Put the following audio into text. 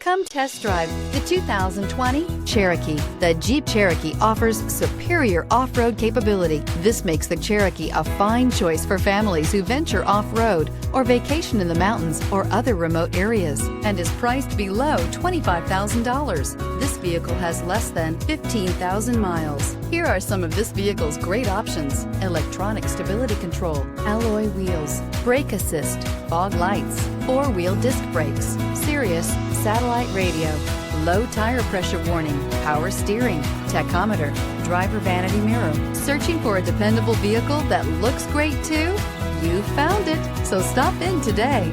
Come test drive the 2020 Cherokee. The Jeep Cherokee offers superior off-road capability. This makes the Cherokee a fine choice for families who venture off-road or vacation in the mountains or other remote areas, and is priced below $25,000. This vehicle has less than 15,000 miles. Here are some of this vehicle's great options: electronic stability control, alloy wheels, brake assist, fog lights, four-wheel disc brakes, Sirius satellite radio, low tire pressure warning, power steering, tachometer, driver vanity mirror. Searching for a dependable vehicle that looks great too? You found it, so stop in today.